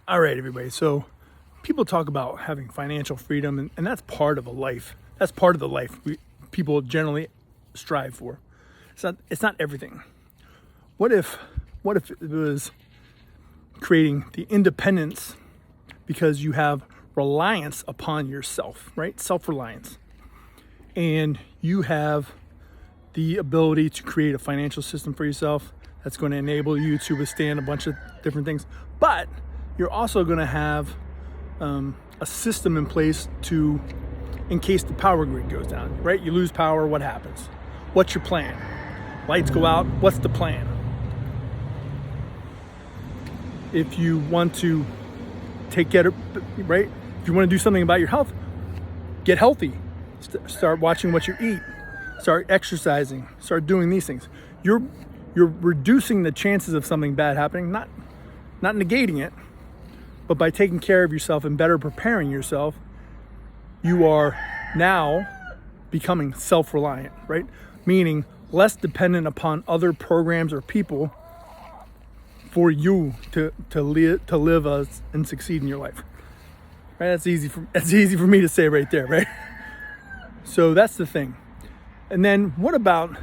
All right, everybody. So people talk about having financial freedom, and that's part of a life. That's part of the life people generally strive for. It's not everything. What if it was creating the independence because you have reliance upon yourself, right? Self-reliance. And you have the ability to create a financial system for yourself that's going to enable you to withstand a bunch of different things. But you're also going to have a system in place to, in case the power grid goes down, right? You lose power, what happens? What's your plan? Lights go out, what's the plan? If you want to take care of, right? If you want to do something about your health, get healthy. Start watching what you eat. Start exercising. Start doing these things. You're reducing the chances of something bad happening, not negating it, but by taking care of yourself and better preparing yourself, you are now becoming self-reliant, right? Meaning less dependent upon other programs or people for you to live and succeed in your life. Right? That's easy for me to say right there, right? So that's the thing. And then what about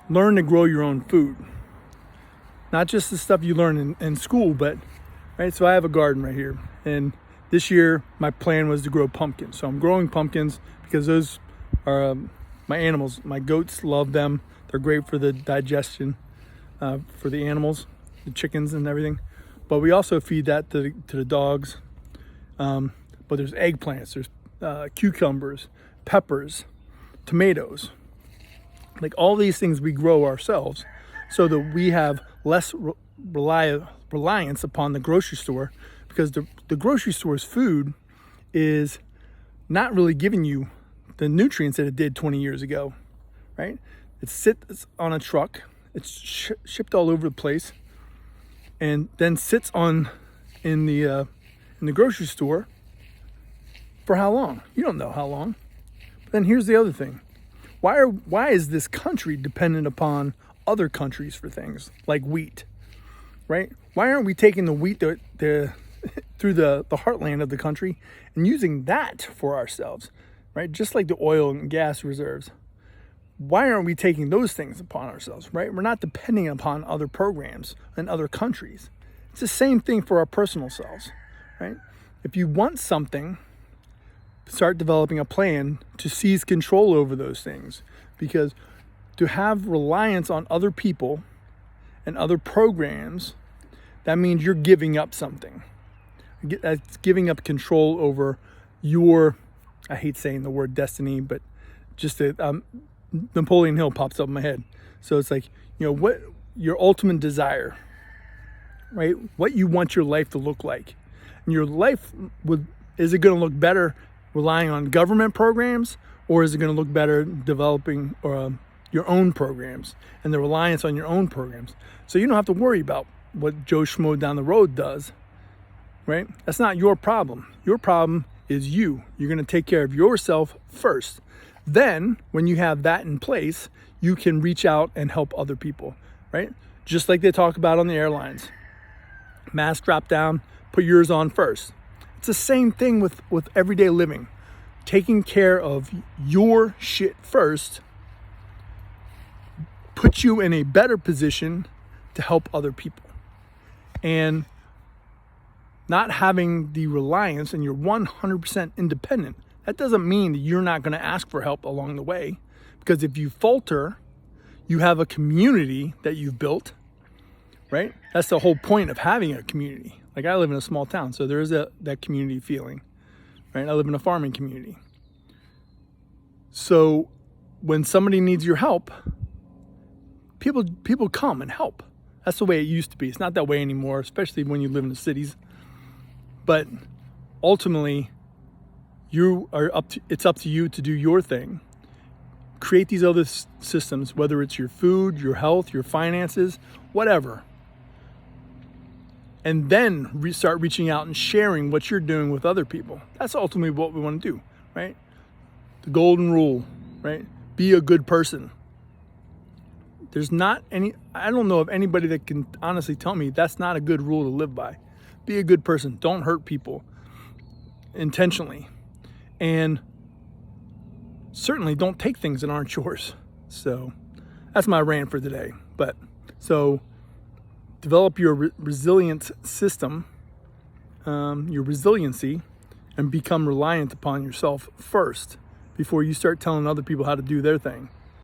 learn to grow your own food? Not just the stuff you learn in school, but right. So I have a garden right here, and this year my plan was to grow pumpkins. So I'm growing pumpkins because those are my animals. My goats love them. They're great for the digestion for the animals, the chickens and everything. But we also feed that to the dogs. But there's eggplants, there's cucumbers, peppers, tomatoes. Like all these things we grow ourselves so that we have less reliance upon the grocery store, because the grocery store's food is not really giving you the nutrients that it did 20 years ago, right? It sits on a truck, it's shipped all over the place, and then sits in the grocery store for how long? You don't know how long. But then here's the other thing. Why is this country dependent upon other countries for things like wheat, right? Why aren't we taking the wheat through the heartland of the country and using that for ourselves, right? Just like the oil and gas reserves. Why aren't we taking those things upon ourselves, right? We're not depending upon other programs and other countries. It's the same thing for our personal selves, right? If you want something, start developing a plan to seize control over those things, because to have reliance on other people and other programs, that means you're giving up something. That's giving up control over your, I hate saying the word destiny, but just Napoleon Hill pops up in my head. So it's like, what your ultimate desire, right? What you want your life to look like. And your life, is it going to look better relying on government programs, or is it going to look better developing your own programs and the reliance on your own programs? So you don't have to worry about what Joe Schmo down the road does, right? That's not your problem. Your problem is you. You're going to take care of yourself first. Then when you have that in place, you can reach out and help other people, right? Just like they talk about on the airlines. Mask drop down, put yours on first. It's the same thing with everyday living. Taking care of your shit first puts you in a better position to help other people. And not having the reliance, and you're 100% independent, that doesn't mean that you're not going to ask for help along the way. Because if you falter, you have a community that you've built, right? That's the whole point of having a community. Like I live in a small town, so there is that community feeling, right? I live in a farming community. So when somebody needs your help, people come and help. That's the way it used to be. It's not that way anymore, especially when you live in the cities. But ultimately, it's up to you to do your thing. Create these other systems, whether it's your food, your health, your finances, whatever. And then start reaching out and sharing what you're doing with other people. That's ultimately what we want to do, right? The golden rule, right? Be a good person. I don't know of anybody that can honestly tell me that's not a good rule to live by. Be a good person. Don't hurt people intentionally. And certainly don't take things that aren't yours. So that's my rant for today. But so develop your resilient system, your resiliency, and become reliant upon yourself first before you start telling other people how to do their thing.